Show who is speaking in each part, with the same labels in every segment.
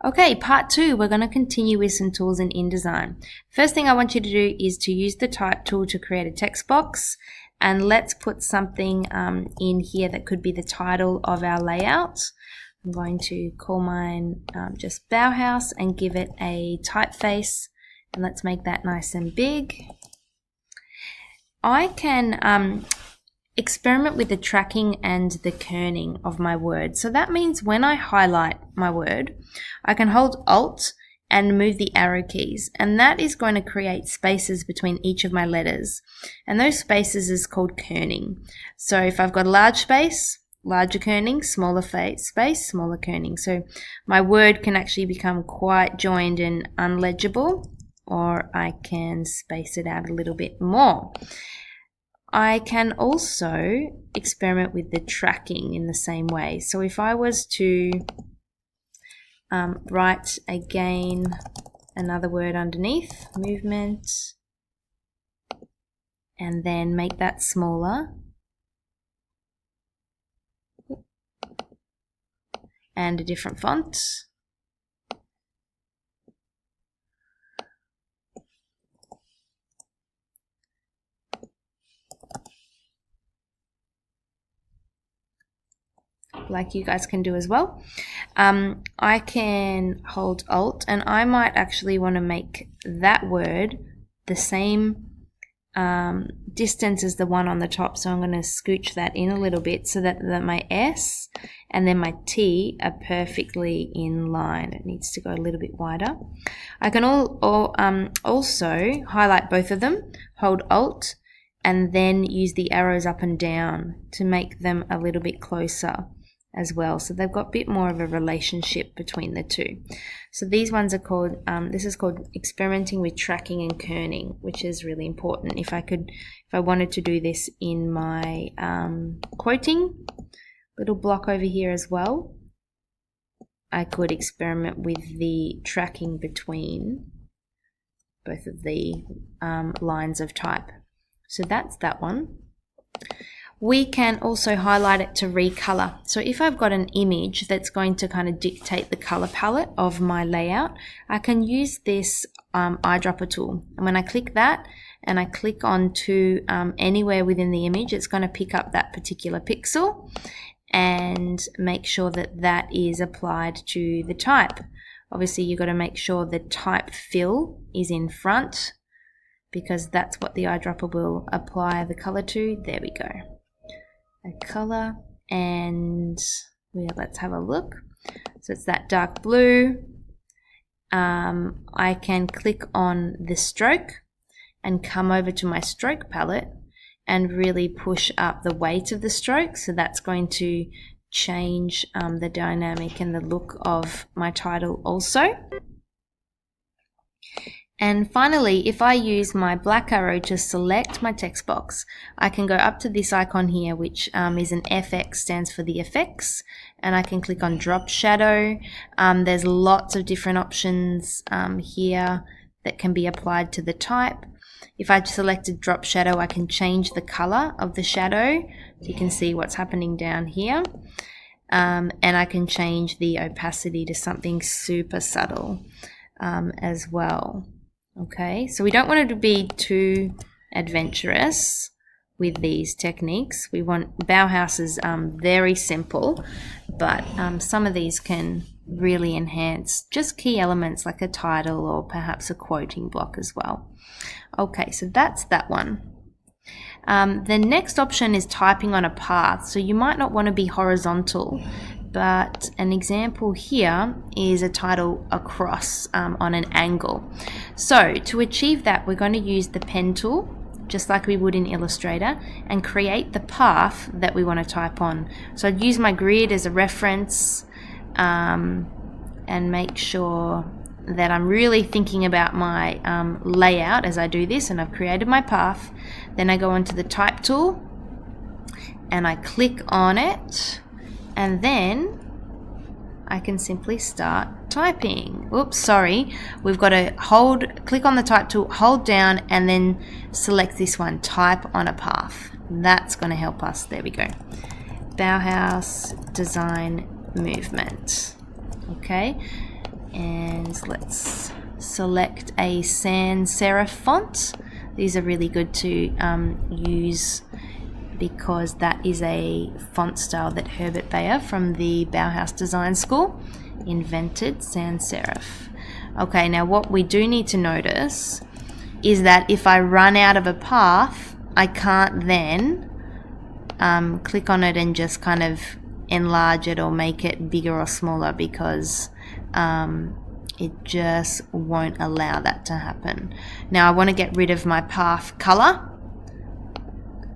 Speaker 1: Okay, part 2, we're going to continue with some tools in InDesign. First thing I want you to do is to use the type tool to create a text box, and let's put something in here that could be the title of our layout. I'm going to call mine just Bauhaus and give it a typeface, and let's make that nice and big. I can experiment with the tracking and the kerning of my word. So that means when I highlight my word, I can hold Alt and move the arrow keys, and that is going to create spaces between each of my letters, and those spaces is called kerning. So if I've got a large space, larger kerning, smaller space, smaller kerning. So my word can actually become quite joined and unlegible, or I can space it out a little bit more. I can also experiment with the tracking in the same way. So if I was to write again another word underneath, movement, and then make that smaller, and a different font, like you guys can do as well. I can hold Alt, and I might actually want to make that word the same distance as the one on the top, so I'm going to scooch that in a little bit so that my S and then my T are perfectly in line. It needs to go a little bit wider. I can also highlight both of them, hold Alt, and then use the arrows up and down to make them a little bit closer as well, so they've got a bit more of a relationship between the two. So these ones are called, this is called experimenting with tracking and kerning, which is really important. If I wanted to do this in my quoting little block over here as well, I could experiment with the tracking between both of the lines of type. So that's that one. We can also highlight it to recolor. So if I've got an image that's going to kind of dictate the color palette of my layout, I can use this eyedropper tool. And when I click that and I click on to anywhere within the image, it's going to pick up that particular pixel and make sure that that is applied to the type. Obviously, you've got to make sure the type fill is in front, because that's what the eyedropper will apply the color to. There we go. A color, and let's have a look. So it's that dark blue. I can click on the stroke and come over to my stroke palette and really push up the weight of the stroke. So that's going to change the dynamic and the look of my title also. And finally, if I use my black arrow to select my text box, I can go up to this icon here, which is an FX, stands for the effects, and I can click on drop shadow. There's lots of different options here that can be applied to the type. If I selected drop shadow, I can change the color of the shadow, so you can see what's happening down here. And I can change the opacity to something super subtle as well. Okay, so we don't want it to be too adventurous with these techniques. We want Bauhaus is very simple, but some of these can really enhance just key elements like a title or perhaps a quoting block as well. Okay, so that's that one. The next option is typing on a path. So you might not want to be horizontal, but an example here is a title across on an angle. So to achieve that, we're going to use the pen tool, just like we would in Illustrator, and create the path that we want to type on. So I'd use my grid as a reference and make sure that I'm really thinking about my layout as I do this, and I've created my path. Then I go onto the type tool and I click on it, and then I can simply start typing. Oops, sorry. We've got to click on the type tool, hold down, and then select this one, type on a path. That's going to help us. There we go. Bauhaus design movement. Okay. And let's select a sans serif font. These are really good to use because that is a font style that Herbert Bayer from the Bauhaus Design School invented, sans serif. Okay, now what we do need to notice is that if I run out of a path, I can't then click on it and just kind of enlarge it or make it bigger or smaller, because it just won't allow that to happen. Now I want to get rid of my path color,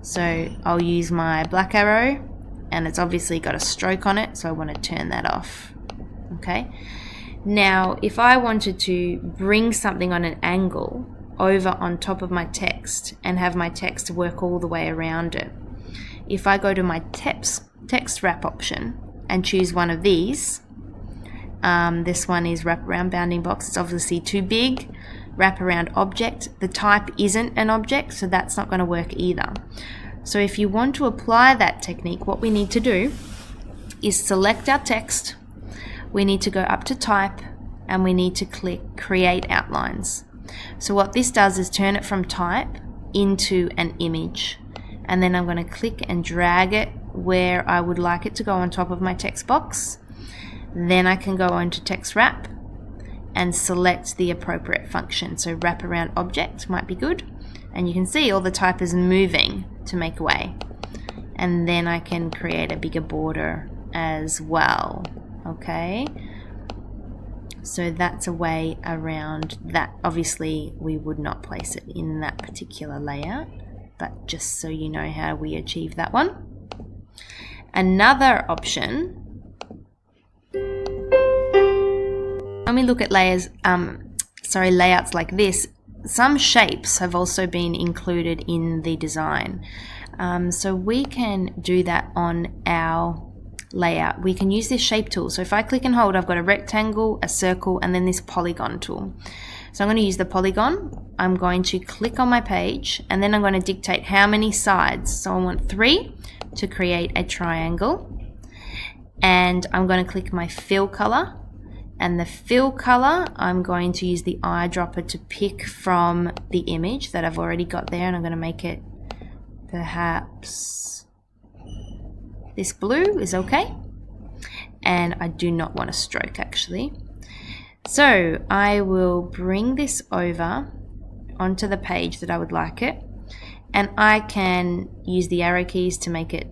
Speaker 1: so I'll use my black arrow, and it's obviously got a stroke on it, so I want to turn that off. Okay, now if I wanted to bring something on an angle over on top of my text and have my text work all the way around it, if I go to my text wrap option and choose one of these, this one is wrap around bounding box. It's obviously too big. Wrap around object. The type isn't an object, so that's not going to work either. So if you want to apply that technique, what we need to do is select our text. We need to go up to type, and we need to click create outlines. So what this does is turn it from type into an image, and then I'm going to click and drag it where I would like it to go on top of my text box. Then I can go on to text wrap and select the appropriate function. So wrap around object might be good, and you can see all the type is moving to make way. And then I can create a bigger border as well. Okay, so that's a way around that. Obviously we would not place it in that particular layout, but just so you know how we achieve that one. Another option, when we look at layouts like this, some shapes have also been included in the design. So we can do that on our layout. We can use this shape tool. So if I click and hold, I've got a rectangle, a circle, and then this polygon tool. So I'm going to use the polygon. I'm going to click on my page, and then I'm going to dictate how many sides. So I want 3 to create a triangle. And I'm going to click my fill color. And the fill color, I'm going to use the eyedropper to pick from the image that I've already got there, and I'm going to make it perhaps this blue is okay. And I do not want a stroke actually. So I will bring this over onto the page that I would like it, and I can use the arrow keys to make it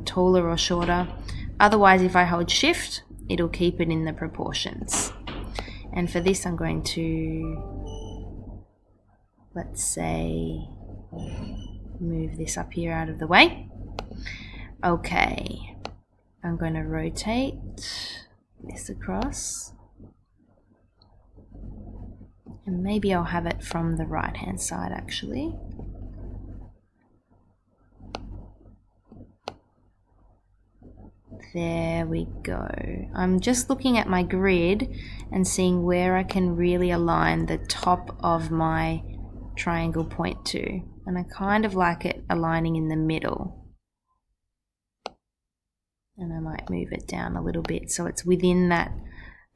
Speaker 1: taller or shorter. Otherwise, if I hold shift, it'll keep it in the proportions. And for this, I'm going to, let's say, move this up here out of the way. Okay, I'm going to rotate this across, and maybe I'll have it from the right hand side actually. There we go. I'm just looking at my grid and seeing where I can really align the top of my triangle point to, and I kind of like it aligning in the middle. And I might move it down a little bit so it's within that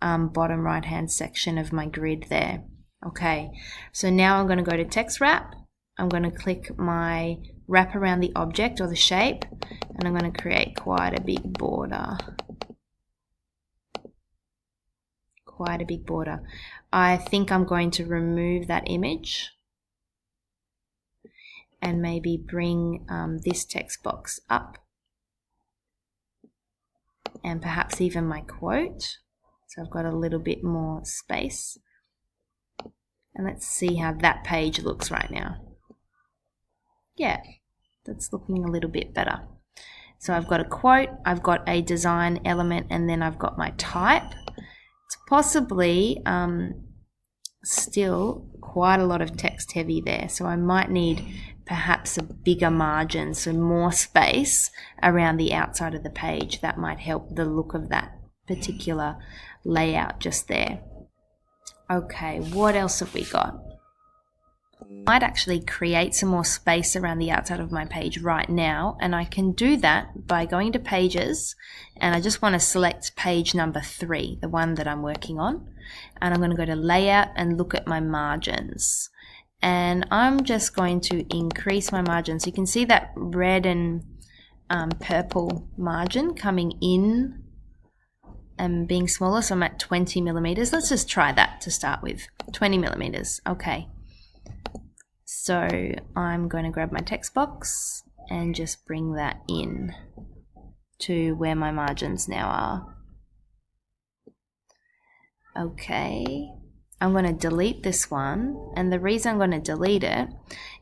Speaker 1: bottom right hand section of my grid there. Okay, so now I'm going to go to text wrap. I'm going to click my wrap around the object or the shape, and I'm going to create quite a big border. Quite a big border. I think I'm going to remove that image and maybe bring this text box up, and perhaps even my quote, so I've got a little bit more space. And let's see how that page looks right now. Yeah, that's looking a little bit better. So I've got a quote, I've got a design element, and then I've got my type. It's possibly still quite a lot of text heavy there, so I might need perhaps a bigger margin, so more space around the outside of the page. That might help the look of that particular layout just there. Okay, what else have we got? Might actually create some more space around the outside of my page right now, and I can do that by going to pages, and I just want to select page number 3, the one that I'm working on, and I'm going to go to layout and look at my margins, and I'm just going to increase my margins. You can see that red and purple margin coming in and being smaller, so I'm at 20 millimeters. Let's just try that to start with. 20 millimeters. Okay. So I'm going to grab my text box and just bring that in to where my margins now are. Okay, I'm going to delete this one, and the reason I'm going to delete it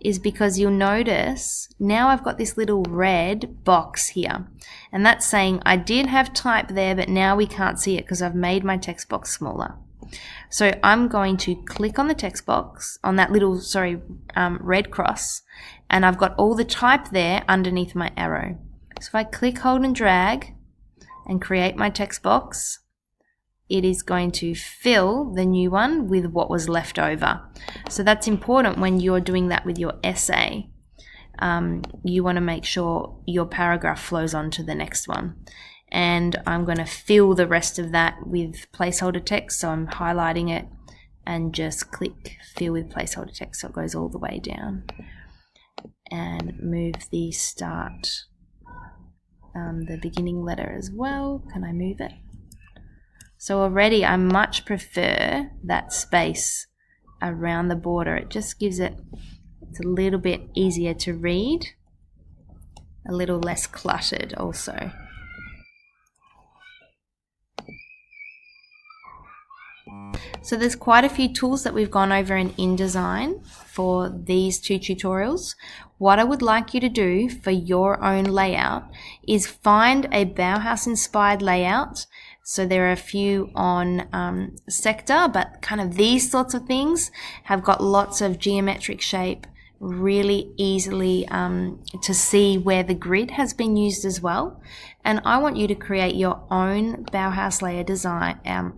Speaker 1: is because you'll notice now I've got this little red box here, and that's saying I did have type there, but now we can't see it because I've made my text box smaller. So I'm going to click on the text box, on that little, red cross, and I've got all the type there underneath my arrow. So if I click, hold and drag and create my text box, it is going to fill the new one with what was left over. So that's important when you're doing that with your essay. You want to make sure your paragraph flows on to the next one. And I'm going to fill the rest of that with placeholder text, so I'm highlighting it and just click fill with placeholder text so it goes all the way down, and move the start, the beginning letter as well. Can I move it? So already I much prefer that space around the border. It just gives it's a little bit easier to read, a little less cluttered also. So there's quite a few tools that we've gone over in InDesign for these 2 tutorials. What I would like you to do for your own layout is find a Bauhaus inspired layout. So there are a few on sector, but kind of these sorts of things have got lots of geometric shape, really easily to see where the grid has been used as well. And I want you to create your own Bauhaus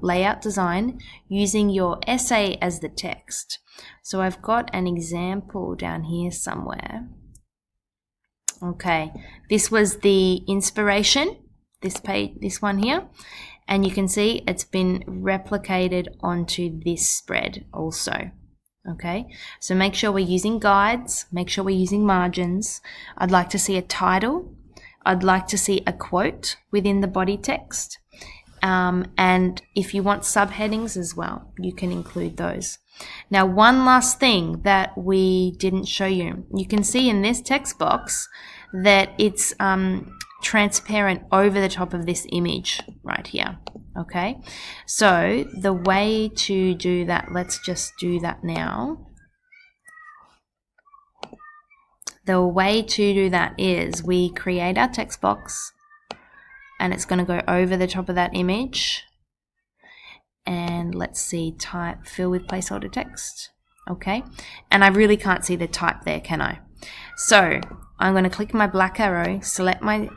Speaker 1: layout design using your essay as the text. So I've got an example down here somewhere. Okay, this was the inspiration, this page, this one here. And you can see it's been replicated onto this spread also. Okay, so make sure we're using guides, make sure we're using margins. I'd like to see a title. I'd like to see a quote within the body text. And if you want subheadings as well, you can include those. Now, one last thing that we didn't show you. You can see in this text box that it's transparent over the top of this image right here. Okay, so the way to do that, let's just do that now. The way to do that is we create our text box, and it's going to go over the top of that image. And let's see, type fill with placeholder text. Okay, and I really can't see the type there, can I? So I'm going to click my black arrow, select my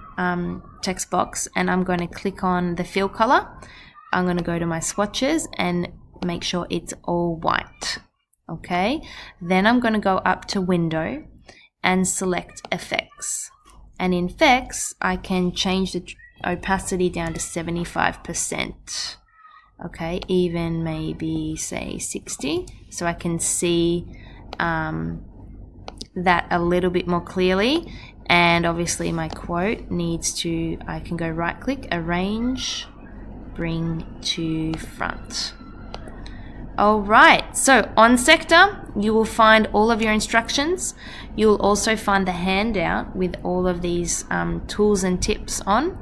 Speaker 1: text box, and I'm going to click on the fill color. I'm going to go to my swatches and make sure it's all white. Okay, then I'm going to go up to window and select effects. And in effects, I can change the opacity down to 75%. Okay, even maybe say 60, so I can see that a little bit more clearly. And obviously my quote needs to, I can go right click, arrange, bring to front. Alright, so on sector you will find all of your instructions. You will also find the handout with all of these tools and tips on,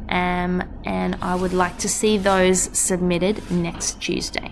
Speaker 1: and I would like to see those submitted next Tuesday.